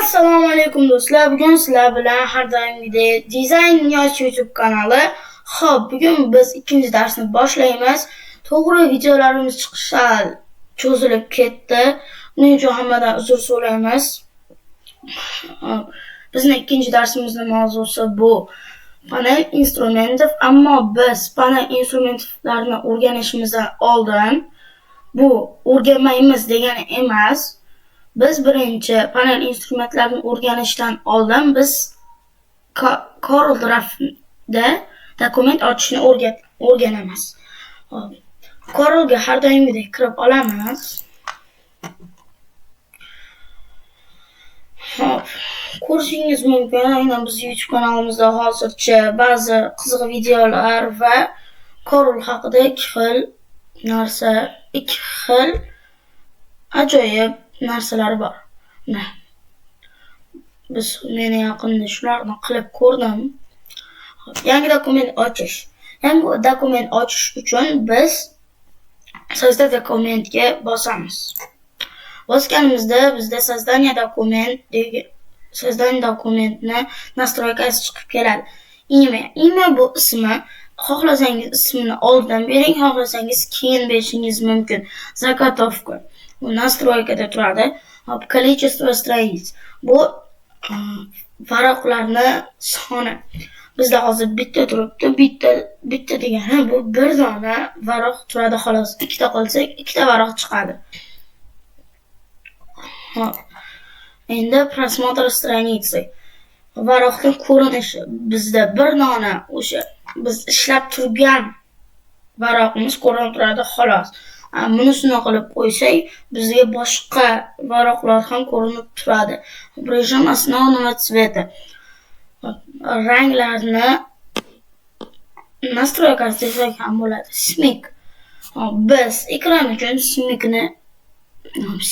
Assalomu alaykum do'stlar. Bugun sizlar bilan har doimgidek Dizayn yosh YouTube kanali. Xo'p, bugun biz ikkinchi darsni boshlaymiz. To'g'ri, videolarimiz chiqishi cho'zilib ketdi. Buning uchun hammadan uzr so'raymiz. Bizning ikkinchi darsimizning mavzusi bu panel instrumentov, ammo biz panel instrumentlarni o'rganishimizdan oldin bu o'rganmaymiz degani emas. Biz birinchi panel instrumentlarini o'rganishdan oldin biz Corel Draft'da dokument ochishni o'rganamiz. Corelga har doimgidek kirib olamiz. Ko'rishingiz mumkin, aynan biz YouTube kanalimizda hozircha ba'zi qiziq videolar va Corel haqida ikki xil ajoyib narsalar bor. Meni yaqinda shularni qilib ko'rdim. Yangi dokument ochish. Yangi dokument ochish uchun biz Sozda dokumentga bosamiz. Bosganimizda bizda sozdание dokumentni настройкасы chiqib keladi. Imya bu ismi. Xohlasangiz ismini oldin bering, xohlasangiz keyin berishingiz mumkin. Zagotovka. Bu настройкада turadi. Количество страниц. Bu varaqlarni soni. Bizda hozir bitta turibdi. Bitta degani bu bir dona varaq turadi xolos. Ikkita qilsak, ikkita varaq chiqadi. Endi просмотр страницы. Varaqning ko'rinishi bizda bir dona o'sha biz ishlab turgan varaqimiz ko'rinib turadi xolos. Buni shunday qilib qo'ysak, bizga boshqa varaqlar ham ko'rinib turadi. Rejim основного цвета. Ranglarni настройкасы desak ham bo'ladi. Smik. Biz ekran uchun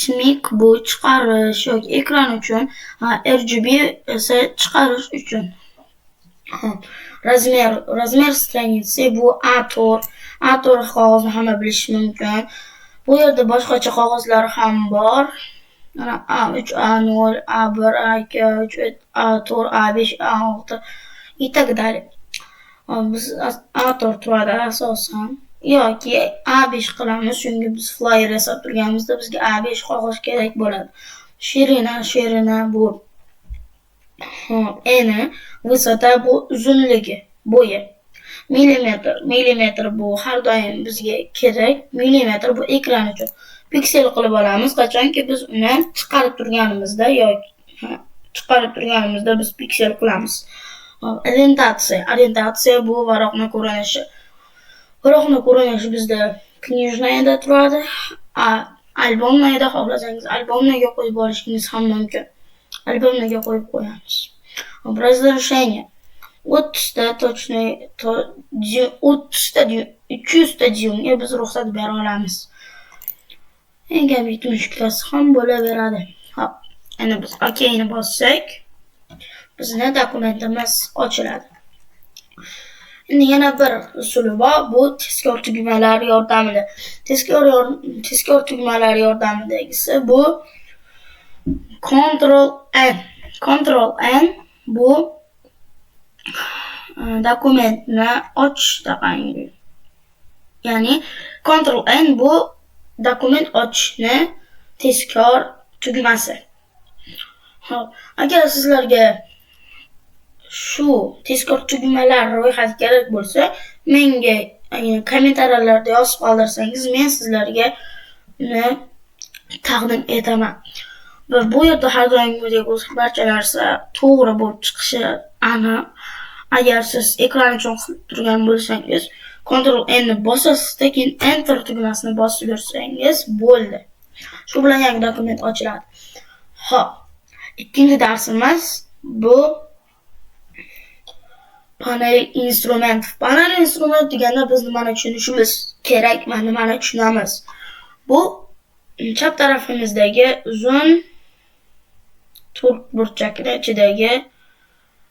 smik bu chiqarish yoki ekran uchun, RGB esa chiqarish uchun. Razmer straniцы bu A4 qog'ozni hamma bilishi mumkin. Bu yerda boshqacha qog'ozlar ham bor. A3, A0, A1, A2, A4, A5, A6 и так далее. Biz A4 turadi asosan. Yoki A5 qilamiz, chunki biz flyer yasab turganimizda bizga A5 qog'oz kerak bo'ladi. Shirina bu eni, vысота bu uzunligi, bo'yi. Millimetr bu har doim bizga kerak. Millimetr bu ekran uchun. Piksel qilib olamiz qachonki biz uni chiqarib turganimizda biz piksel qilamiz. Orientatsiya bu varaqning ko'rinishi. Varaqning ko'rinishi bizda knижныйda turadi. Albomnayda xohlasangiz albomnayga qo'yib olishingiz ham mumkin. Albomnayga qo'yib qo'yamiz. Разрешение. 300 dyumga biz ruxsat bera olamiz. Eng bitmushkasi ham bo'laveradi. Endi biz OKni bossak, bizning dokumentimiz ochiladi. Endi yana bir usuli bor, bu tezkor tugmalar yordamida. Tezkor tugmalar yordamidagisi bu Ctrl N bu dokumentni ochish taqangi. Ya'ni Ctrl N bu dokument ochishni tezkor tugmasi. Agar sizlarga shu tezkor tugmalar ro'yxati kerak bo'lsa, menga kommentariyalarda yozib qoldirsangiz, men sizlarga uni taqdim etaman. Va bu yerda har doimgidek barcha narsa to'g'ri bo'lib chiqishi aniq. Agar siz ekran uchun qilib turgan bo'lsangiz, Ctrl N ni bosasiz, keyin Enter tugmasini bosib yursangiz bo'ldi. Shu bilan yangi dokument ochiladi. Ikkinchi darsimiz bu panel instrument. Panel instrument deganda biz nimani tushunishimiz kerak, nimani tushunamiz. Bu chap tarafimizdagi uzun to'rt burchakli ichidagi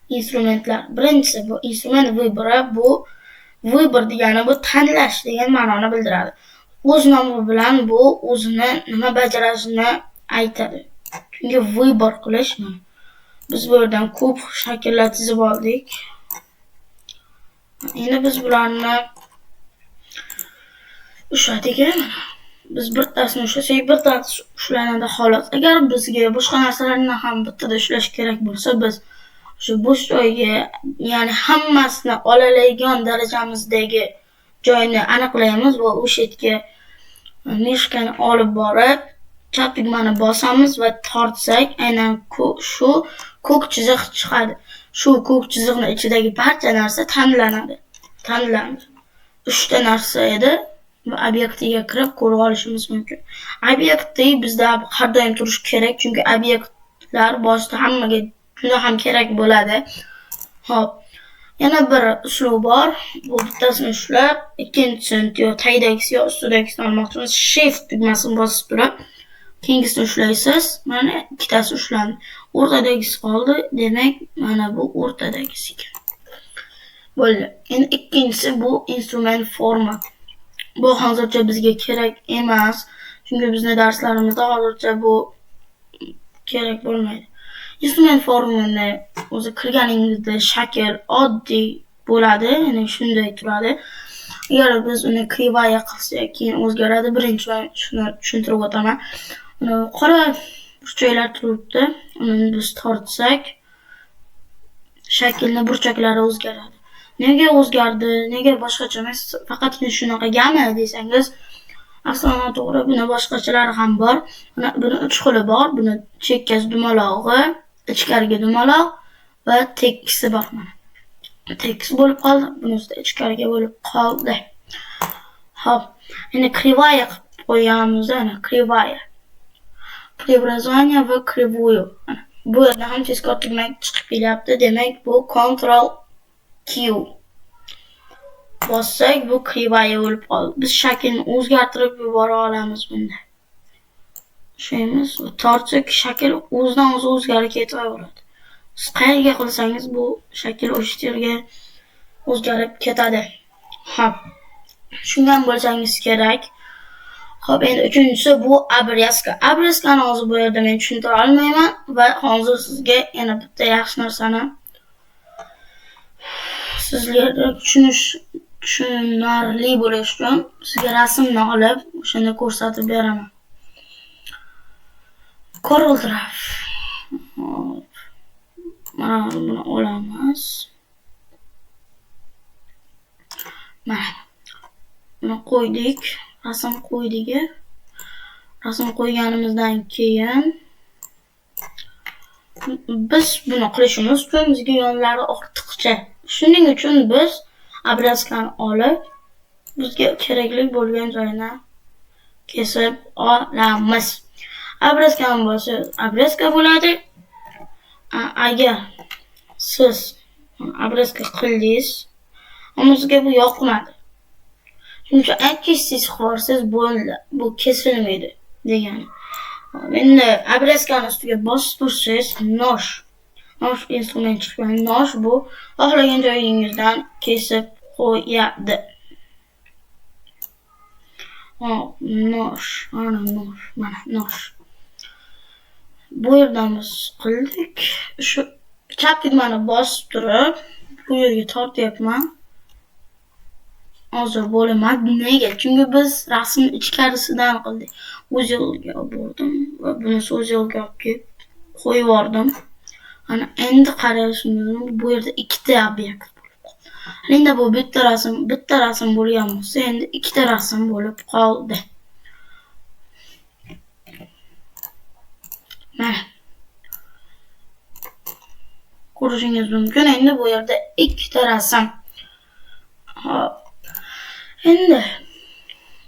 instrumentlar. Birinchisi bu instrument vыбора, bu vыбор degani bu tanlash degan ma'noni bildiradi. O'z nomi bilan bu o'zini nima bajarishini aytadi. Chunki vыбор qilish. Biz bu yerdan ko'p shakllar chizib oldik. Endi biz bularni ushladik. Biz bittasini ushlasak, bittasi ushlanadi xolos. Agar bizga boshqa narsalarni ham bittada ushlash kerak bo'lsa, biz shu bo'sh joyga, ya'ni hammasini olalaydigan darajamizdagi joyni aniqlaymiz va o'sha yerga mishkani olib borib, chap tugmani bosamiz va tortsak, aynan shu ko'k chiziq chiqadi. Shu ko'k chiziqning ichidagi barcha narsa tanlanadi. 3 ta narsa edi va obyektiga kirib ko'rib olishimiz mumkin. Obyektiv bizda har doim turishi kerak, chunki obyektlar boshida hammaga juda ham kerak bo'ladi. Xo'p, yana bir usul bor. Bu bittasini ushlab, ikkinchisini yo tagdagisi yo ustidagisini olmoqchimiz. Shift tugmasini bosib turib, keyingisini ushlaysiz. Mana ikkitasi ushlandi. O'rtadagisi qoldi. Demak, mana bu o'rtadagisi ekan. Bo'ldi. Endi ikkinchisi bu instrument forma. Bu hozircha bizga kerak emas, chunki bizning darslarimizda hozircha bu kerak bo'lmaydi. Instrument formani o'zi kirganingizda shakl oddiy bo'ladi, ya'ni shunday turadi. Agar biz uni krivaya qilsak, keyin o'zgaradi. Birinchi shuni tushuntirib o'taman. Qora burchaklar turibdi. Uni biz tortsak, shaklning burchaklari o'zgaradi. Nega o'zgardi? Nega boshqacha emas? Faqat shunaqagami desangiz, aslida to'g'ri, buni boshqachalari ham bor. Buni 3 xili bor. Buni chekkasi dumalog'i, ichkariga dumaloq va tekisi bor. Tekis bo'lib qoldi, bunisi ichkariga bo'lib qoldi. Xo'p, endi krivaya qilib qo'yamiz, ana krivaya. Преобразование va кривую. Bu yerda ham tezkor tugma chiqib kelyapti. Demak, bu Ctrl Q. Bossak, bu krivaya bo'lib qoldi. Biz shaklni o'zgartirib yubora olamiz bunda. Shuyimiz, tortsak shakl o'zidan o'zi o'zgarib ketaveradi. Siz qayerga qilsangiz bu shakl o'sha yerga o'zgarib ketadi. Xo'p. Shundan bo'lsangiz kerak. Xo'p, endi uchinchisi bu обрезка. Обрезкani hozir bu yerda men tushuntira olmayman va hozir sizga yana bitta yaxshi narsani sizlarga tushunarli bo'lishi uchun sizga rasmni olib, o'shani ko'rsatib beraman. CorelDRAW. Mana buni olamiz. Mana. Buni qo'ydik. Rasm qo'ydik. Rasm qo'yganimizdan keyin biz buni qilishimiz uchun bizga yonlari ortiqcha. Shuning uchun biz obrazkani olib, bizga kerakli bo'lgan joyini kesib olamiz. Obrazkani bosib, obrazka bo'ladi. Agar siz obrazka qildingiz, ammo sizga bu yoqmadi. Chunki aytishsiz xorsiz bo'ldi. Bu kesilmaydi degani. Endi obrazkani ustiga bosib tursangiz, nosh instrument chiqgan. Nosh bu xohlagan joyingizdan kesib qo'yadi. Nosh, mana nosh. Bu yerdan biz qildik. Shu chap tugmani bosib turib, bu yerga tortyapman. Hozir bo'laman. Nega? Chunki biz rasmni ichkarisidan qildik. O'z yo'liga bordim va buni o'z yo'liga olib kelib qo'yib yubordim. Ana endi qarashingiz bu yerda ikkita obyekt bo'lib qoldi. Endi bu bitta rasm bo'lgan bo'lsa, endi ikkita rasm bo'lib qoldi. Mana. Ko'rishingiz mumkin. Endi bu yerda ikkita rasm. Hop. Endi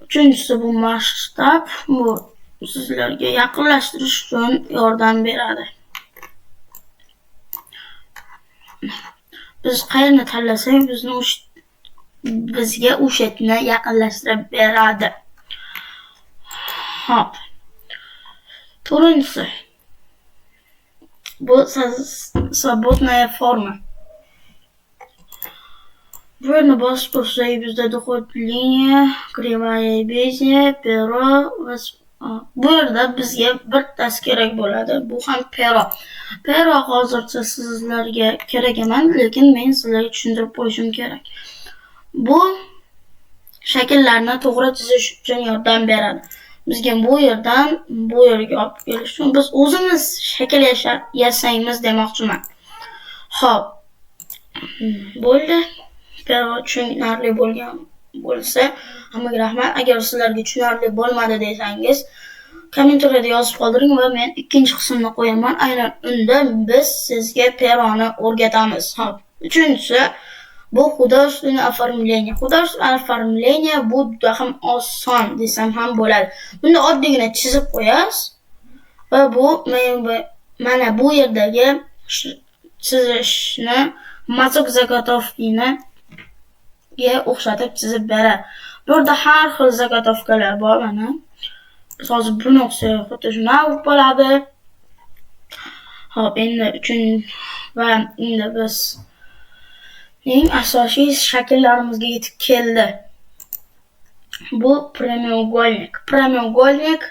uchinchisi bu masshtab. Bu sizlarga yaqinlashtirish uchun yordam beradi. Biz qayerni tanlasak, bizga o'shatni yaqinlashtirib beradi. Hop. To'rtinchisi. Bu свободная форма. Bu yerni bosib tursak, bizda do'xot liniya, krivaya bezya, pero va Bu yerda bizga bittasi kerak bo'ladi. Bu ham pero. Pero hozircha sizlarga kerak emas, lekin men sizlarga tushuntirib qo'yishim kerak. Bu shakllarni to'g'ri chizish uchun yordam beradi. Bizga bu yerdan bu yerga olib kelish uchun biz o'zimiz shakl yasaymiz demoqchiman. Xo'p. Bo'ldi. Pero tushunarli bo'lgan bo'lsa, hammaga rahmat. Agar sizlarga tushunarli bo'lmadi desangiz, kommentariyada yozib qoldiring va men ikkinchi qismni qo'yaman. Aynan unda biz sizga peroni o'rgatamiz. Xo'p. Uchinchisi bu художественное оформление. Художественное оформление bu juda ham oson desam ham bo'ladi. Bunda oddiygina chizib qo'yasiz va bu mana bu yerdagi chizishni mazok zagotovkini o'xshatib chizib beradi. Burada har xil zagotovkalar bor mana. Biz hozir buni o'xshaydi, xuddi shuna bo'ladi. Xo'p, endi biz eng asosiy shakllarimizga yetib keldi. Bu прямоугольник. Прямоугольник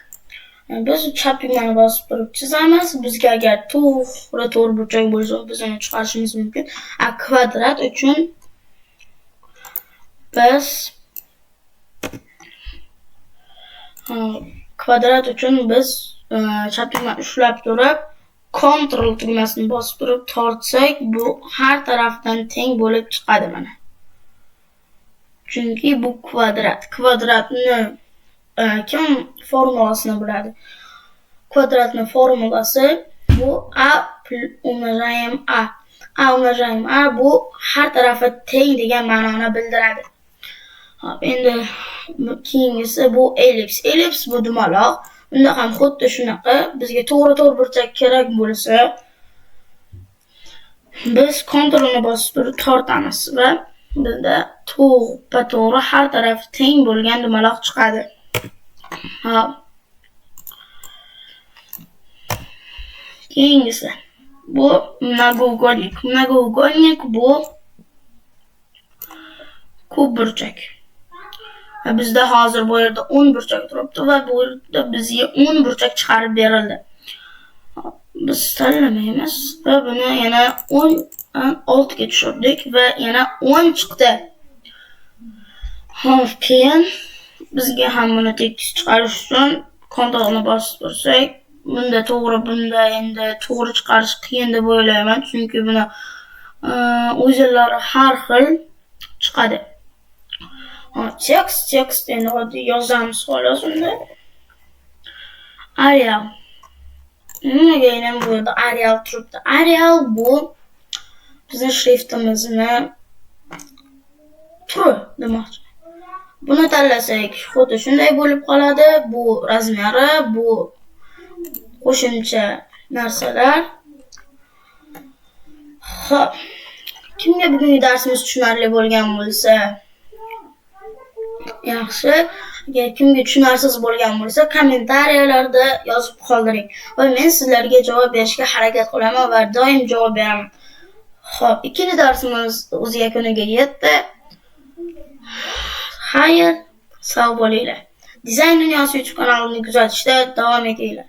biz chap tugmani bosib turib chizamiz. Bizga agar to'g'ri burchak bo'lsa, biz uni chiqarishimiz mumkin. Kvadrat uchun biz chap tugmani ushlab turib, Ctrl tugmasini bosib turib tortsak, bu har tarafdan teng bo'lib chiqadi mana. Chunki bu kvadrat. Kvadratni kim formulasini biladi? Kvadratning formulasi bu a umnojaем a. A umnojaем a bu har tarafi teng degan ma'noni bildiradi. Hop, endi keyingisi bu ellips. Ellips bu dumaloq. Unda ham xuddi shunaqa. Bizga to'g'ri burchak kerak bo'lsa, biz Ctrl-ni bosib turib tortamiz va bizda to'g'ri har tarafi teng bo'lgan dumaloq chiqadi. Hop. Keyingisi bu многоугольник. Многоугольник bu ko'p burchak. Bizda hozir bu yerda 10 burchak turibdi va bu yerda bizga 10 burchak chiqarib berildi. Biz tanlamaymiz va buni yana 10 oltga tushirdik va yana 10 chiqdi. Hop, keyin bizga ham buni tekis chiqarish uchun Ctrl-ni bosib tursak, bunda endi to'g'ri chiqarish qiyin deb o'ylayman, chunki buni o'zlari har xil chiqadi. Tekst endi oddiy yozamiz xolos unda. Arial. Nimaga ham bu yerda Arial turibdi? Arial bu bizning shriftimizni turi demoqchi. Buni tanlasak, xuddi shunday bo'lib qoladi. Bu razmeri, bu qo'shimcha narsalar. Xo'p. Kimga bugungi darsimiz tushunarli bo'lgan bo'lsa, yaxshi. Agar kimga tushunarsiz bo'lgan bo'lsa, kommentariyalarda yozib qoldiring va men sizlarga javob berishga harakat qilaman va doim javob beraman. Xo'p, ikkinchi darsimiz o'z yakuniga yetdi. Xayr, sog' bo'linglar. Dizayn dunyosi YouTube kanalini kuzatishda davom etinglar.